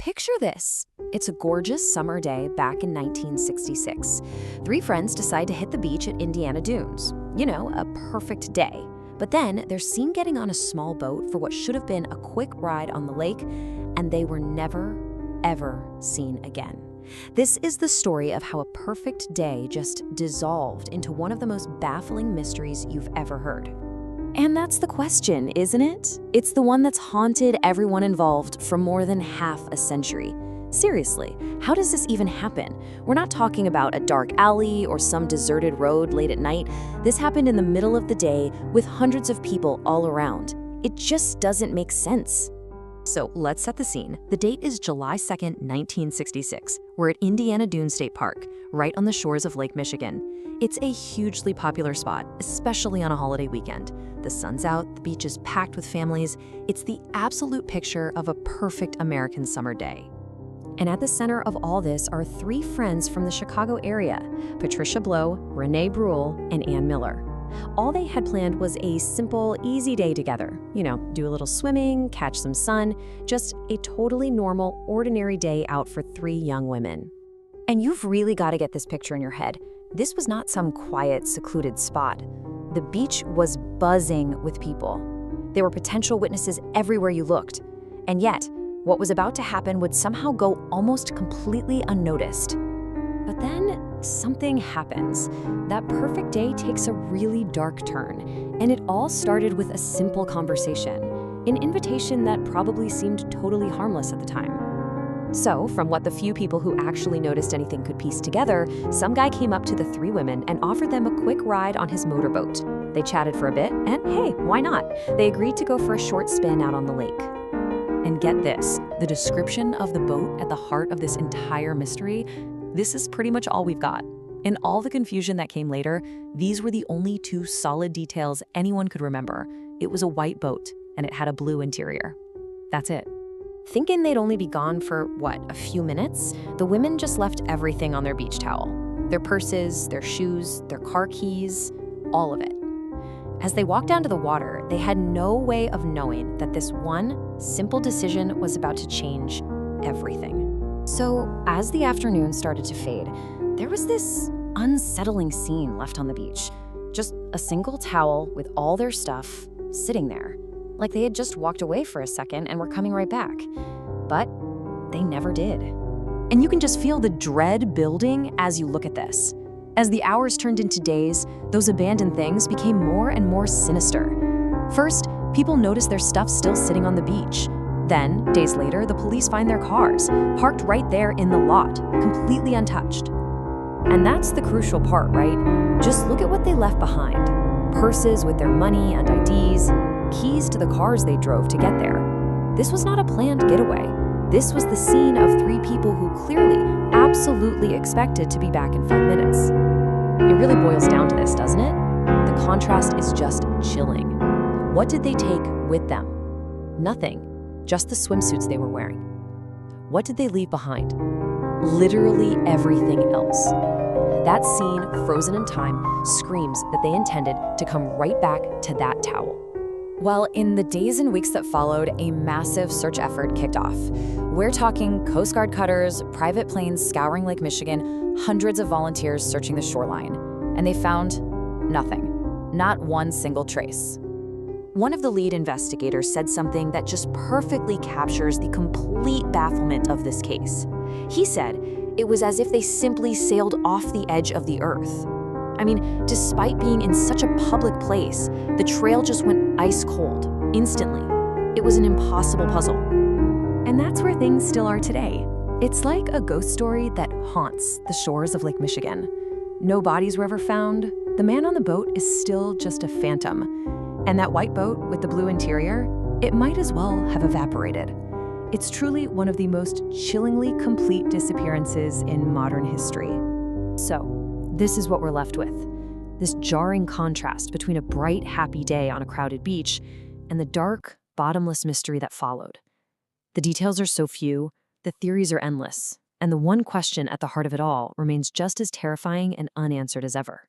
Picture this. It's a gorgeous summer day back in 1966. Three friends decide to hit the beach at Indiana Dunes. You know, a perfect day. But then they're seen getting on a small boat for what should have been a quick ride on the lake, and they were never, ever seen again. This is the story of how a perfect day just dissolved into one of the most baffling mysteries you've ever heard. And that's the question, isn't it? It's the one that's haunted everyone involved for more than half a century. Seriously, how does this even happen? We're not talking about a dark alley or some deserted road late at night. This happened in the middle of the day with hundreds of people all around. It just doesn't make sense. So let's set the scene. The date is July 2nd, 1966. We're at Indiana Dunes State Park, right on the shores of Lake Michigan. It's a hugely popular spot, especially on a holiday weekend. The sun's out, the beach is packed with families. It's the absolute picture of a perfect American summer day. And at the center of all this are three friends from the Chicago area, Patricia Blow, Renee Bruhl, and Ann Miller. All they had planned was a simple, easy day together. You know, do a little swimming, catch some sun, just a totally normal, ordinary day out for three young women. And you've really got to get this picture in your head. This was not some quiet, secluded spot. The beach was buzzing with people. There were potential witnesses everywhere you looked. And yet, what was about to happen would somehow go almost completely unnoticed. But then something happens. That perfect day takes a really dark turn, and it all started with a simple conversation, an invitation that probably seemed totally harmless at the time. So, from what the few people who actually noticed anything could piece together, some guy came up to the three women and offered them a quick ride on his motorboat. They chatted for a bit, and hey, why not? They agreed to go for a short spin out on the lake. And get this, the description of the boat at the heart of this entire mystery, this is pretty much all we've got. In all the confusion that came later, these were the only two solid details anyone could remember. It was a white boat, and it had a blue interior. That's it. Thinking they'd only be gone for, a few minutes, the women just left everything on their beach towel. Their purses, their shoes, their car keys, all of it. As they walked down to the water, they had no way of knowing that this one simple decision was about to change everything. So, as the afternoon started to fade, there was this unsettling scene left on the beach. Just a single towel with all their stuff sitting there, like they had just walked away for a second and were coming right back. But they never did. And you can just feel the dread building as you look at this. As the hours turned into days, those abandoned things became more and more sinister. First, people noticed their stuff still sitting on the beach. Then, days later, the police find their cars, parked right there in the lot, completely untouched. And that's the crucial part, right? Just look at what they left behind. Purses with their money and IDs, keys to the cars they drove to get there. This was not a planned getaway. This was the scene of three people who clearly, absolutely expected to be back in 5 minutes. It really boils down to this, doesn't it? The contrast is just chilling. What did they take with them? Nothing. Just the swimsuits they were wearing. What did they leave behind? Literally everything else. That scene, frozen in time, screams that they intended to come right back to that towel. Well, in the days and weeks that followed, a massive search effort kicked off. We're talking Coast Guard cutters, private planes scouring Lake Michigan, hundreds of volunteers searching the shoreline. And they found nothing. Not one single trace. One of the lead investigators said something that just perfectly captures the complete bafflement of this case. He said it was as if they simply sailed off the edge of the earth. I mean, despite being in such a public place, the trail just went ice cold, instantly. It was an impossible puzzle. And that's where things still are today. It's like a ghost story that haunts the shores of Lake Michigan. No bodies were ever found. The man on the boat is still just a phantom. And that white boat with the blue interior, it might as well have evaporated. It's truly one of the most chillingly complete disappearances in modern history. So, this is what we're left with. This jarring contrast between a bright, happy day on a crowded beach and the dark, bottomless mystery that followed. The details are so few, the theories are endless, and the one question at the heart of it all remains just as terrifying and unanswered as ever.